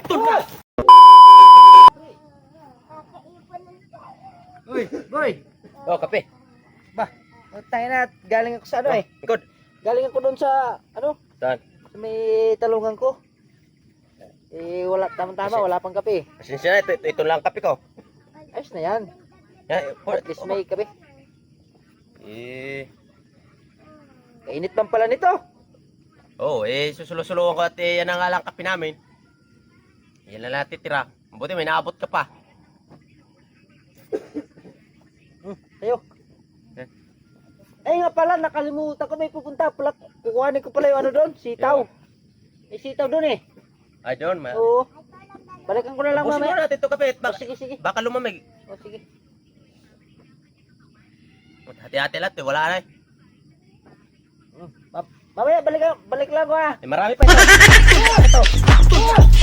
Tutol ka! Uy, boy. Oh, kape. Ba, tayo na. Galing ako sa ano eh. Ikod. Galing ako doon sa, ano, Saan? sa may talungan ko. Eh, wala, tama-tama, wala pang kape. Pasensya na, ito lang kape ko. Ayos na yan. At least may kape. Kainit lang pala nito. Susulo-sulo ko at yan ang nga lang kape namin. Yan lang natin tira. Mabuti may naabot ka pa. Tayo. Ay nga pala, nakalimutan ko may pupunta. Kukuhanin ko pala yung ano doon, sitaw. May sitaw doon eh. Ay, doon. Oo. Balikan ko na lang Busin mo mamaya. natin ito kape. Sige, sige. Baka lumamig. Sige. Hati-hati lahat eh. Wala na eh. Mamaya, balik lang ko ah. Marami pa ito. Ito.